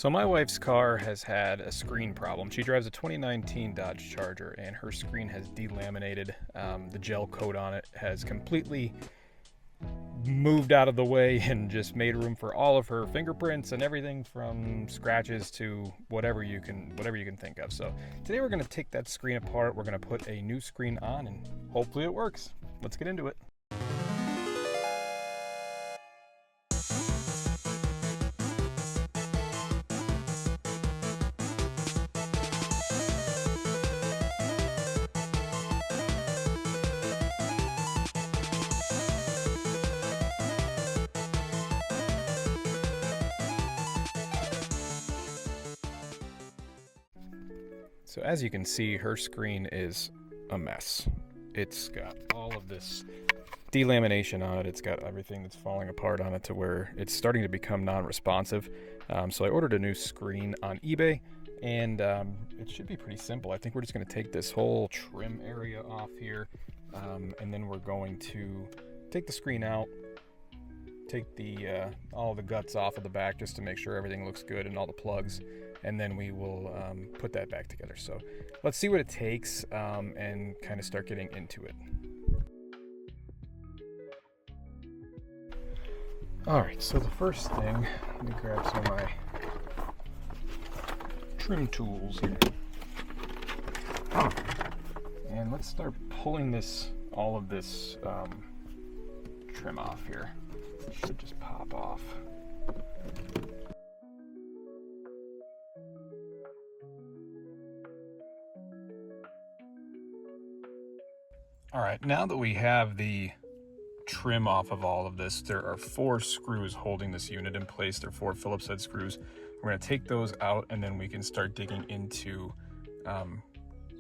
So my wife's car has had a screen problem. She drives a 2019 Dodge Charger and her screen has delaminated. The gel coat on it has completely moved out of the way and just made room for all of her fingerprints and everything from scratches to whatever you can think of. So today we're going to take that screen apart. We're going to put a new screen on and hopefully it works. Let's get into it. So as you can see, her screen is a mess. It's got all of this delamination on it. It's got everything that's falling apart on it to where it's starting to become non-responsive. So I ordered a new screen on eBay, and it should be pretty simple. I think we're just going to take this whole trim area off here, and then we're going to take the screen out, take the all the guts off of the back just to make sure everything looks good and all the plugs, and then we will put that back together. So let's see what it takes and kind of start getting into it. All right, so the first thing, let me grab some of my trim tools here. And let's start pulling all of this trim off here. It should just pop off. All right, now that we have the trim off of all of this, there are 4 screws holding this unit in place. They're 4 Phillips head screws. We're going to take those out and then we can start digging into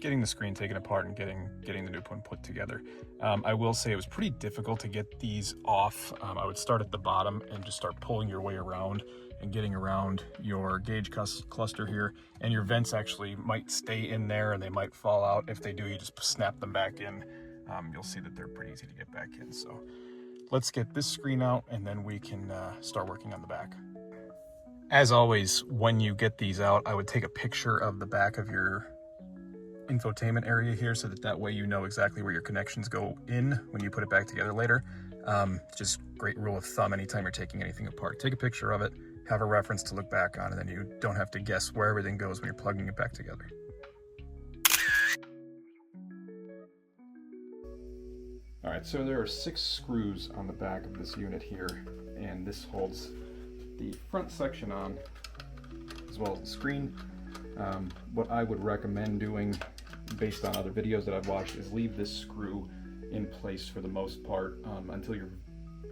getting the screen taken apart and getting the new one put together. I will say it was pretty difficult to get these off. I would start at the bottom and just start pulling your way around and getting around your gauge cluster here, and your vents actually might stay in there and they might fall out. If they do, you just snap them back in. You'll see that they're pretty easy to get back in. So let's get this screen out and then we can start working on the back. As always, when you get these out, I would take a picture of the back of your infotainment area here so that way you know exactly where your connections go in when you put it back together later. Just great rule of thumb anytime you're taking anything apart. Take a picture of it, have a reference to look back on, and then you don't have to guess where everything goes when you're plugging it back together. All right, so there are 6 screws on the back of this unit here, and this holds the front section on as well as the screen. What I would recommend doing based on other videos that I've watched is leave this screw in place for the most part until you're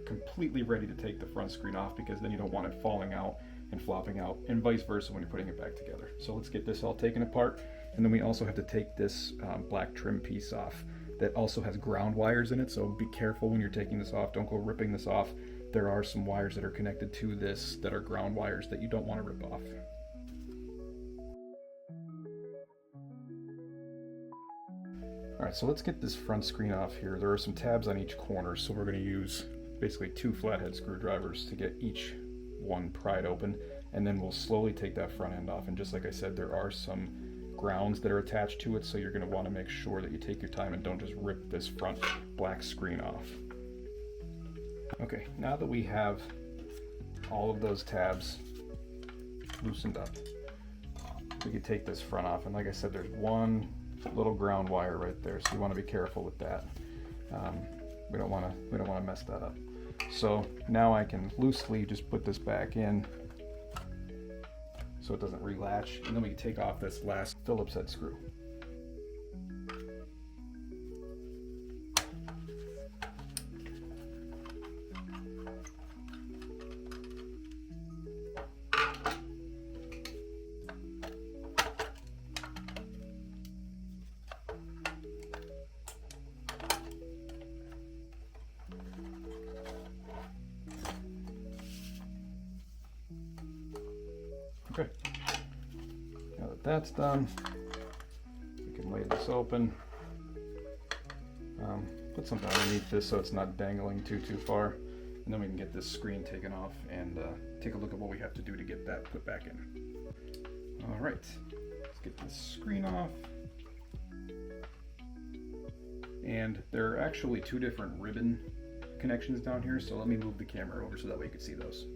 completely ready to take the front screen off, because then you don't want it falling out and flopping out, and vice versa when you're putting it back together. So let's get this all taken apart, and then we also have to take this black trim piece off that also has ground wires in it, so be careful when you're taking this off. Don't go ripping this off. There are some wires that are connected to this that are ground wires that you don't want to rip off. All right, so let's get this front screen off here. There are some tabs on each corner, so we're going to use basically 2 flathead screwdrivers to get each one pried open, and then we'll slowly take that front end off. And just like I said, there are some grounds that are attached to it, so you're going to want to make sure that you take your time and don't just rip this front black screen off. Okay, now that we have all of those tabs loosened up, we can take this front off. And like I said, there's one little ground wire right there, so you want to be careful with that. We don't want to mess that up. So now I can loosely just put this back in so it doesn't relatch, and then we can take off this last Phillips head screw. Okay, now that that's done, we can lay this open. Put something underneath this so it's not dangling too far. and then we can get this screen taken off and take a look at what we have to do to get that put back in. All right, let's get this screen off. And there are actually two different ribbon connections down here, so let me move the camera over so that way you can see those.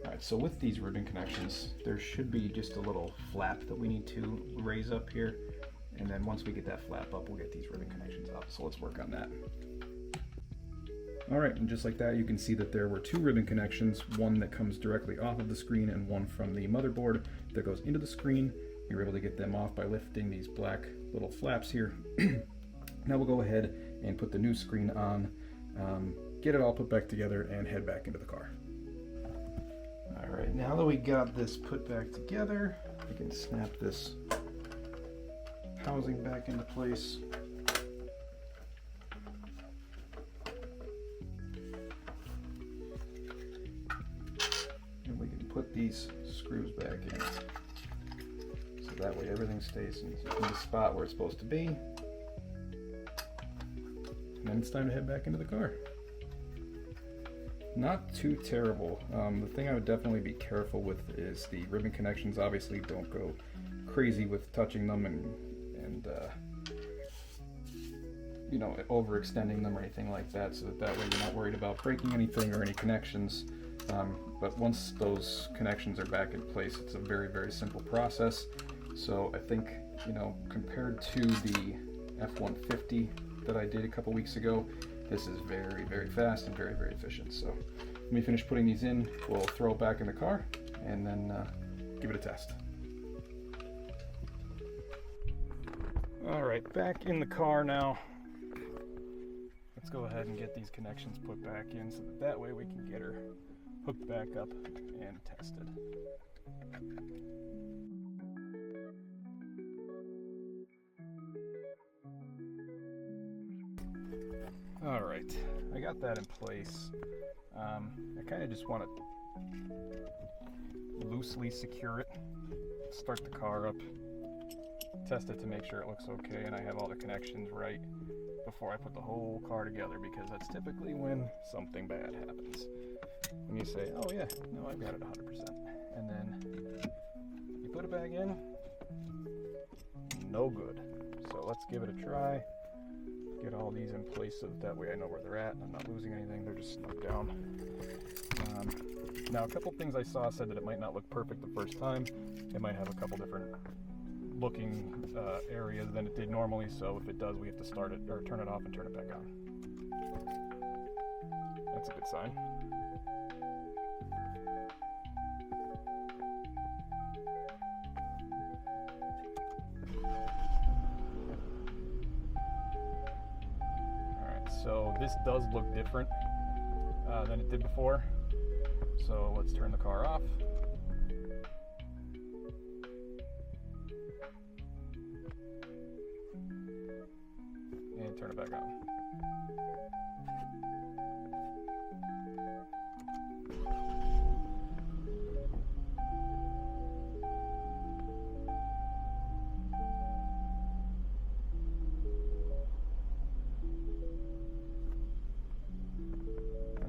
All right, so with these ribbon connections, there should be just a little flap that we need to raise up here, and then once we get that flap up, we'll get these ribbon connections up. So let's work on that. All right, and just like that, you can see that there were two ribbon connections, one that comes directly off of the screen and one from the motherboard that goes into the screen. We were able to get them off by lifting these black little flaps here. Now we'll go ahead and put the new screen on, get it all put back together, and head back into the car. All right, now that we got this put back together, we can snap this housing back into place. And we can put these screws back in. So that way everything stays in the spot where it's supposed to be. And then it's time to head back into the car. Not too terrible. The thing I would definitely be careful with is the ribbon connections. Obviously don't go crazy with touching them and you know, overextending them or anything like that, so that way you're not worried about breaking anything or any connections. But once those connections are back in place, it's a very, very simple process. So I think, you know, compared to the F-150 that I did a couple weeks ago, this is very, very fast and very, very efficient. So let me finish putting these in, we'll throw it back in the car, and then give it a test. All right, back in the car now. Let's go ahead and get these connections put back in so that way we can get her hooked back up and tested. All right, I got that in place. I kind of just want to loosely secure it, start the car up, test it to make sure it looks okay and I have all the connections right before I put the whole car together, because that's typically when something bad happens. When you say, oh yeah, no, I've got it 100%, and then you put it back in, no good. So let's give it a try. Get all these in place so that way I know where they're at and I'm not losing anything. They're just snug down. Now a couple things I saw said that it might not look perfect the first time. It might have a couple different looking areas than it did normally, so if it does, we have to start it or turn it off and turn it back on. That's a good sign. So this does look different than it did before. So let's turn the car off. And turn it back on.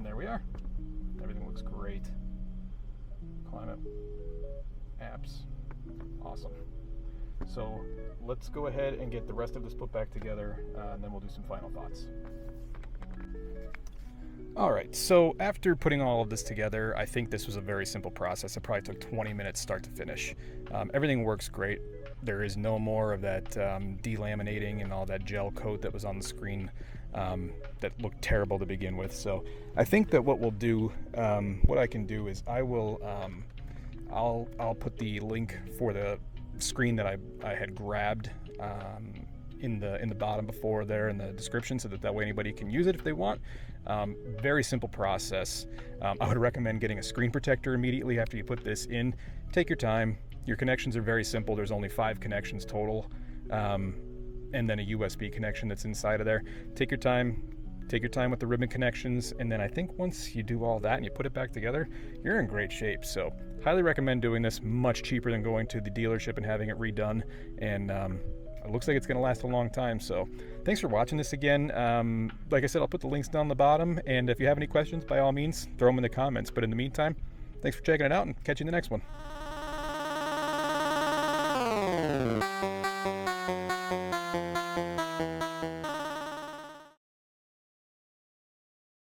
There we are. Everything looks great. Climate apps, awesome. So let's go ahead and get the rest of this put back together, and then we'll do some final thoughts. All right, so after putting all of this together, I think this was a very simple process. It probably took 20 minutes start to finish. Everything works great. There is no more of that delaminating and all that gel coat that was on the screen that looked terrible to begin with. So I think that what we'll do, what I can do is I will, I'll put the link for the screen that I had grabbed in the bottom before there in the description, so that way anybody can use it if they want. Very simple process. I would recommend getting a screen protector immediately after you put this in. Take your time. Your connections are very simple. There's only 5 connections total, and then a USB connection that's inside of there. Take your time. Take your time with the ribbon connections, and then I think once you do all that and you put it back together, you're in great shape. So highly recommend doing this. Much cheaper than going to the dealership and having it redone, and it looks like it's going to last a long time. So thanks for watching this again. Like I said, I'll put the links down the bottom, and if you have any questions, by all means, throw them in the comments. But in the meantime, thanks for checking it out, and catch you in the next one.